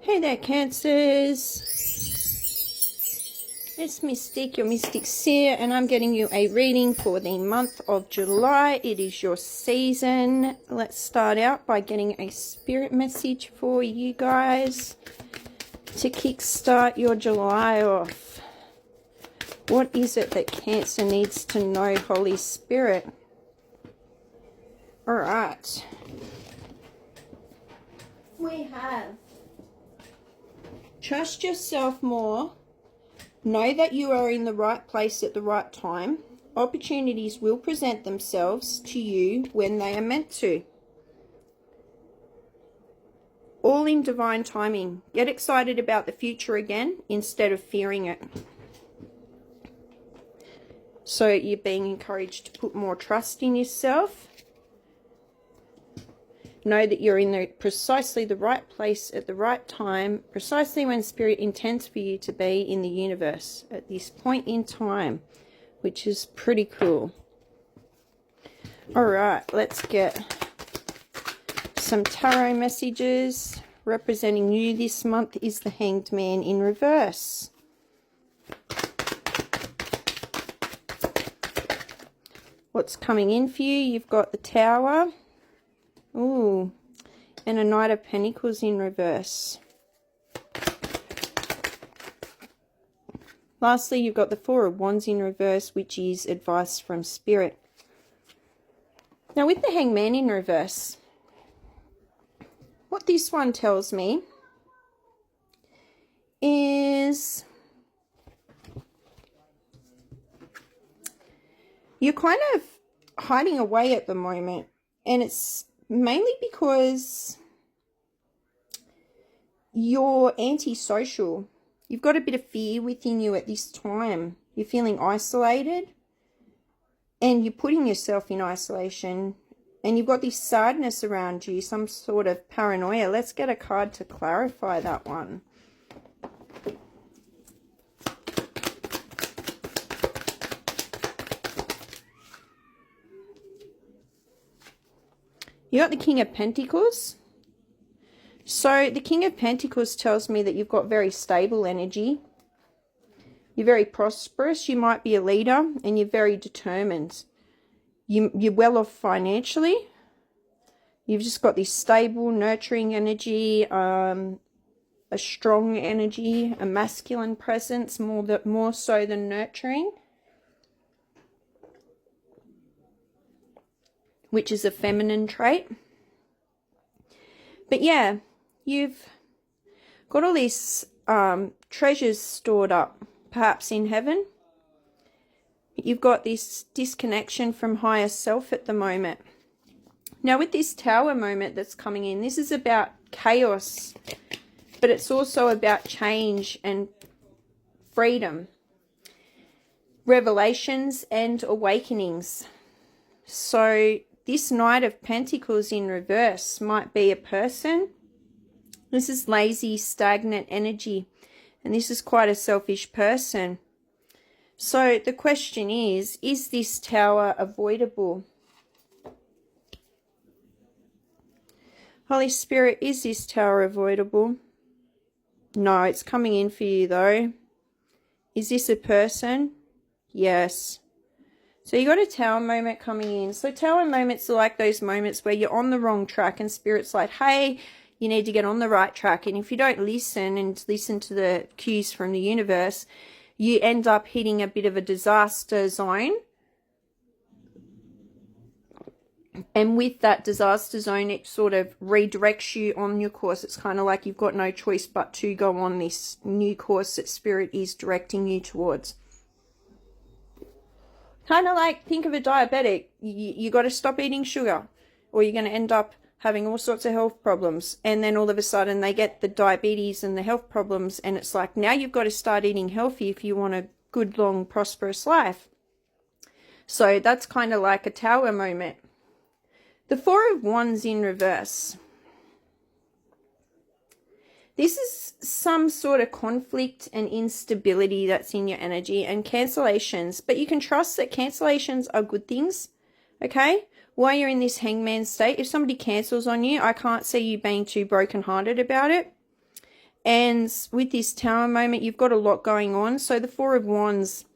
Hey there, Cancers. It's Mystique, your Mystic Seer, and I'm getting you a reading for the month of July. It is your season. Let's start out by getting a spirit message for you guys to kickstart your July off. What is it that Cancer needs to know, Holy Spirit? All right. We have trust yourself more. Know that you are in the right place at the right time. Opportunities will present themselves to you when they are meant to. All in divine timing. Get excited about the future again instead of fearing it. So you're being encouraged to put more trust in yourself. Know that you're in precisely the right place at the right time, precisely when Spirit intends for you to be in the universe at this point in time, which is pretty cool. All right, let's get some tarot messages. Representing you this month is the Hanged Man in reverse. What's coming in for you? You've got the Tower. Ooh, and a Knight of Pentacles in reverse. Lastly, you've got the Four of Wands in reverse, which is advice from Spirit. Now, with the Hanged Man in reverse, what this one tells me is you're kind of hiding away at the moment, and it's mainly because you're antisocial. You've got a bit of fear within you at this time. You're feeling isolated and you're putting yourself in isolation, and you've got this sadness around you, some sort of paranoia. Let's get a card to clarify that one. You got the King of Pentacles. So the King of Pentacles tells me that you've got very stable energy. You're very prosperous. You might be a leader, and you're very determined. You're well off financially. You've just got this stable, nurturing energy, a strong energy, a masculine presence, more so than nurturing, which is a feminine trait. But yeah, you've got all these treasures stored up, perhaps in heaven. You've got this disconnection from higher self at the moment. Now, with this Tower moment that's coming in, this is about chaos, but it's also about change and freedom, revelations and awakenings. So this Knight of Pentacles in reverse might be a person. This is lazy, stagnant energy, and this is quite a selfish person. So the question is this Tower avoidable? Holy Spirit, is this Tower avoidable? No, it's coming in for you though. Is this a person? Yes. So you got a Tower moment coming in. So Tower moments are like those moments where you're on the wrong track and Spirit's like, hey, you need to get on the right track. And if you don't listen and listen to the cues from the universe, you end up hitting a bit of a disaster zone. And with that disaster zone, it sort of redirects you on your course. It's kind of like you've got no choice but to go on this new course that Spirit is directing you towards. Kind of like, think of a diabetic. You got to stop eating sugar, or you're going to end up having all sorts of health problems. And then all of a sudden they get the diabetes and the health problems, and it's like, now you've got to start eating healthy if you want a good, long, prosperous life. So that's kind of like a Tower moment. The Four of Wands in reverse. This is some sort of conflict and instability that's in your energy and cancellations, but you can trust that cancellations are good things, okay? While you're in this hangman state, if somebody cancels on you, I can't see you being too brokenhearted about it. And with this Tower moment, you've got a lot going on. So the Four of Wands,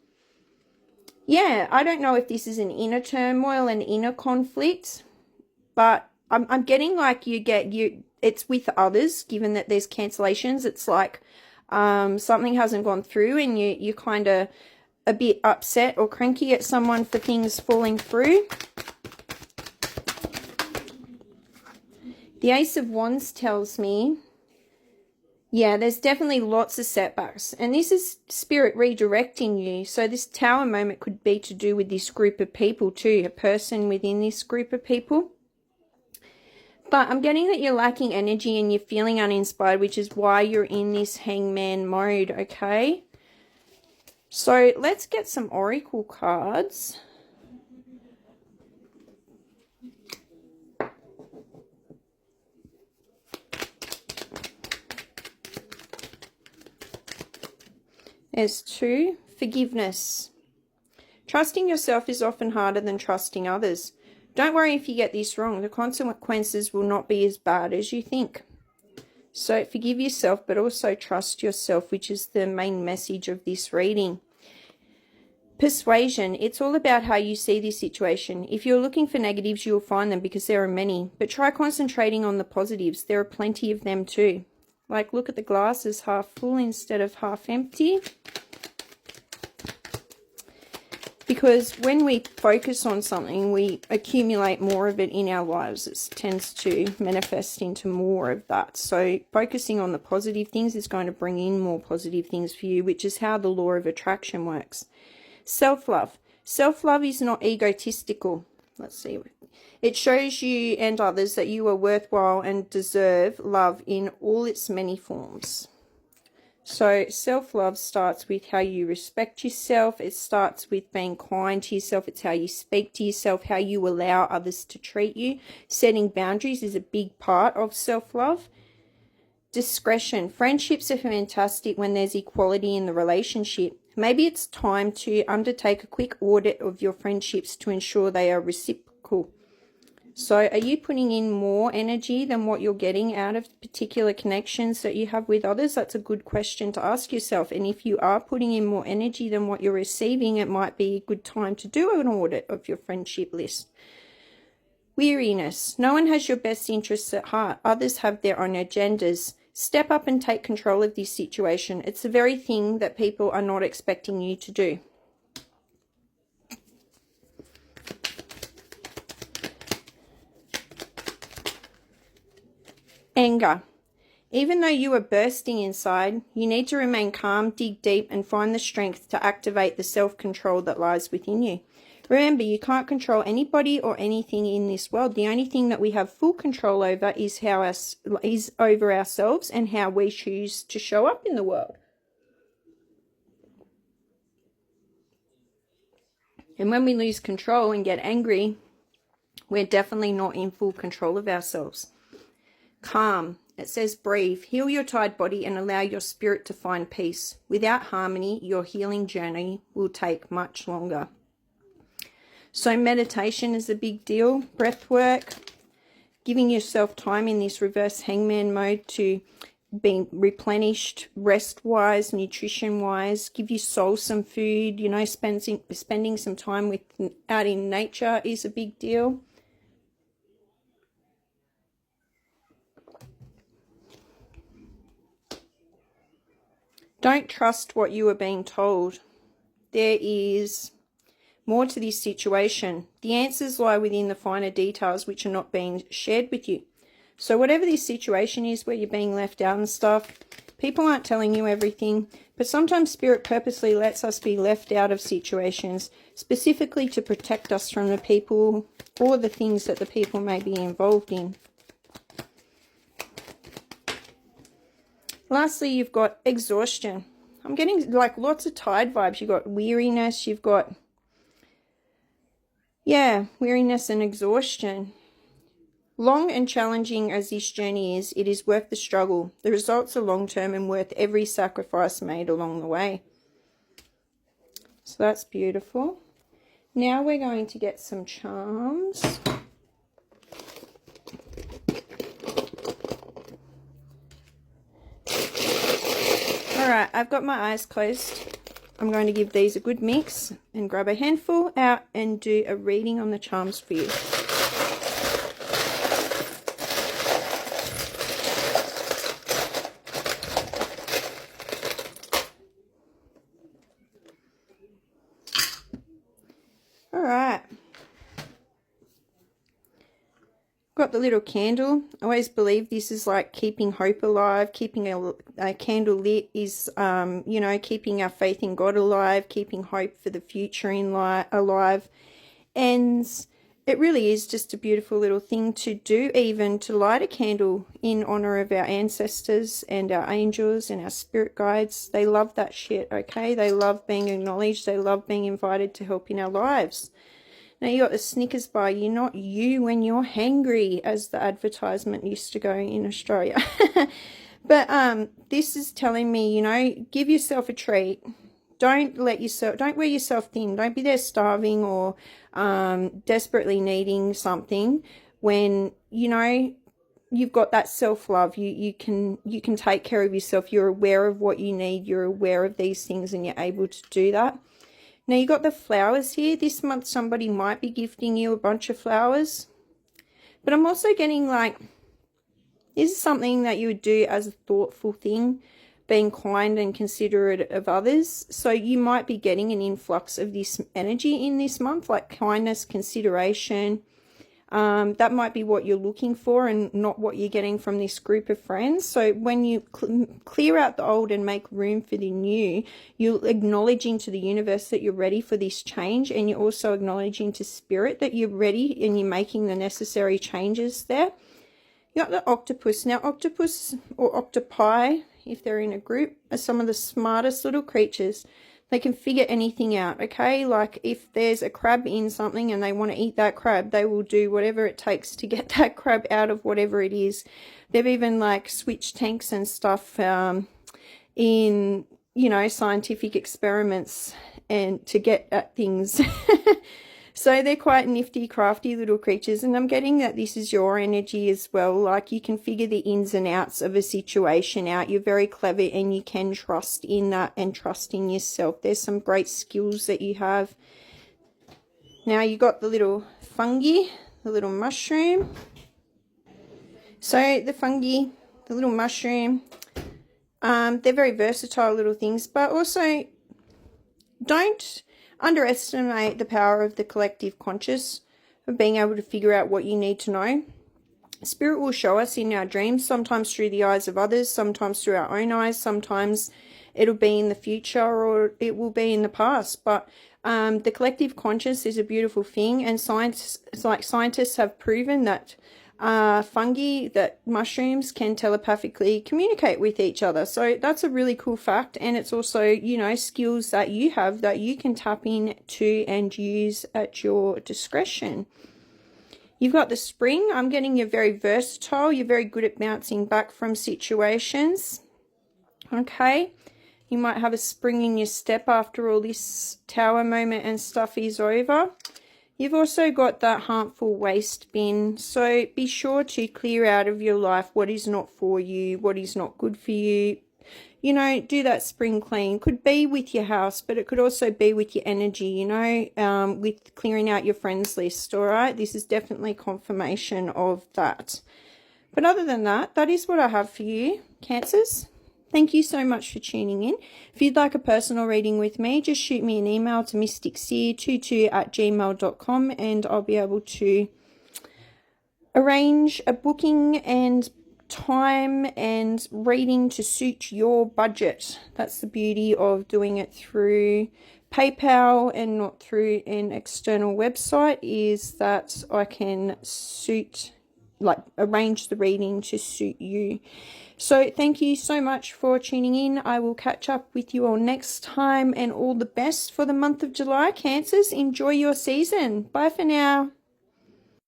yeah, I don't know if this is an inner turmoil, an inner conflict, but I'm getting like it's with others, given that there's cancellations. It's like something hasn't gone through and you're kind of a bit upset or cranky at someone for things falling through. The Ace of Wands tells me, yeah, there's definitely lots of setbacks. And this is Spirit redirecting you. So this Tower moment could be to do with this group of people too, a person within this group of people. But I'm getting that you're lacking energy and you're feeling uninspired, which is why you're in this Hangman mode, okay? So let's get some Oracle cards. There's 2. Forgiveness. Trusting yourself is often harder than trusting others. Don't worry if you get this wrong. The consequences will not be as bad as you think. So forgive yourself, but also trust yourself, which is the main message of this reading. Persuasion. It's all about how you see this situation. If you're looking for negatives, you'll find them because there are many. But try concentrating on the positives. There are plenty of them too. Like, look at the glass as half full instead of half empty. Because when we focus on something, we accumulate more of it in our lives. It tends to manifest into more of that. So focusing on the positive things is going to bring in more positive things for you, which is how the law of attraction works. Self-love. Self-love is not egotistical. Let's see. It shows you and others that you are worthwhile and deserve love in all its many forms. So self-love starts with how you respect yourself. It starts with being kind to yourself. It's how you speak to yourself, how you allow others to treat you. Setting boundaries is a big part of self-love. Discretion. Friendships are fantastic when there's equality in the relationship. Maybe it's time to undertake a quick audit of your friendships to ensure they are reciprocal. So are you putting in more energy than what you're getting out of particular connections that you have with others? That's a good question to ask yourself. And if you are putting in more energy than what you're receiving, it might be a good time to do an audit of your friendship list. Weariness. No one has your best interests at heart. Others have their own agendas. Step up and take control of this situation. It's the very thing that people are not expecting you to do. Anger. Even though you are bursting inside, you need to remain calm, dig deep, and find the strength to activate the self-control that lies within you. Remember, you can't control anybody or anything in this world. The only thing that we have full control over is over ourselves and how we choose to show up in the world. And when we lose control and get angry, we're definitely not in full control of ourselves. Calm. It says breathe. Heal your tired body and allow your spirit to find peace. Without harmony, your healing journey will take much longer. So meditation is a big deal. Breath work. Giving yourself time in this reverse hangman mode to be replenished rest-wise, nutrition-wise. Give your soul some food. You know, spending some time out in nature is a big deal. Don't trust what you are being told. There is more to this situation. The answers lie within the finer details which are not being shared with you. So whatever this situation is where you're being left out and stuff, people aren't telling you everything, but sometimes Spirit purposely lets us be left out of situations, specifically to protect us from the people or the things that the people may be involved in. Lastly, you've got exhaustion. I'm getting like lots of tired vibes. You've got weariness. You've got, weariness and exhaustion. Long and challenging as this journey is, it is worth the struggle. The results are long-term and worth every sacrifice made along the way. So that's beautiful. Now we're going to get some charms. Alright, I've got my eyes closed. I'm going to give these a good mix and grab a handful out and do a reading on the charms for you. Alright. Got the little candle. I always believe this is like keeping hope alive. Keeping a candle lit is, you know, keeping our faith in God alive, keeping hope for the future alive. And it really is just a beautiful little thing to do, even to light a candle in honor of our ancestors and our angels and our spirit guides. They love that shit, okay? They love being acknowledged. They love being invited to help in our lives. Now, you got the Snickers bar. You're not you when you're hangry, as the advertisement used to go in Australia. But this is telling me, you know, give yourself a treat. Don't wear yourself thin. Don't be there starving or desperately needing something when, you know, you've got that self-love. You can take care of yourself. You're aware of what you need. You're aware of these things and you're able to do that. Now, you got the flowers here. This month, somebody might be gifting you a bunch of flowers. But I'm also getting like, this is something that you would do as a thoughtful thing, being kind and considerate of others. So you might be getting an influx of this energy in this month, like kindness, consideration. That might be what you're looking for and not what you're getting from this group of friends. So when you clear out the old and make room for the new, you're acknowledging to the universe that you're ready for this change, and you're also acknowledging to spirit that you're ready and you're making the necessary changes there. You got the octopus. Now, octopus or octopi, if they're in a group, are some of the smartest little creatures. They can figure anything out, okay? Like if there's a crab in something and they want to eat that crab, they will do whatever it takes to get that crab out of whatever it is. They've even like switched tanks and stuff in, you know, scientific experiments and to get at things. So they're quite nifty, crafty little creatures. And I'm getting that this is your energy as well. Like you can figure the ins and outs of a situation out. You're very clever and you can trust in that and trust in yourself. There's some great skills that you have. Now you got the little fungi, the little mushroom. So the fungi, the little mushroom, they're very versatile little things, but also don't underestimate the power of the collective conscious, of being able to figure out what you need to know. Spirit will show us in our dreams, sometimes through the eyes of others, sometimes through our own eyes, sometimes it'll be in the future or it will be in the past. But the collective conscious is a beautiful thing, and scientists have proven that fungi, that mushrooms can telepathically communicate with each other. So that's a really cool fact, and it's also, you know, skills that you have that you can tap into and use at your discretion. You've got the spring. I'm getting you're very versatile. You're very good at bouncing back from situations. Okay. You might have a spring in your step after all this tower moment and stuff is over. You've also got that harmful waste bin, so be sure to clear out of your life what is not for you, what is not good for you. You know, do that spring clean. Could be with your house, but it could also be with your energy, you know, with clearing out your friends list, all right? This is definitely confirmation of that. But other than that, that is what I have for you, Cancers. Thank you so much for tuning in. If you'd like a personal reading with me, just shoot me an email to mysticseer22@gmail.com and I'll be able to arrange a booking and time and reading to suit your budget. That's the beauty of doing it through PayPal and not through an external website, is that I can arrange the reading to suit you. So thank you so much for tuning in. I will catch up with you all next time, and all the best for the month of July, Cancers. Enjoy your season. Bye for now.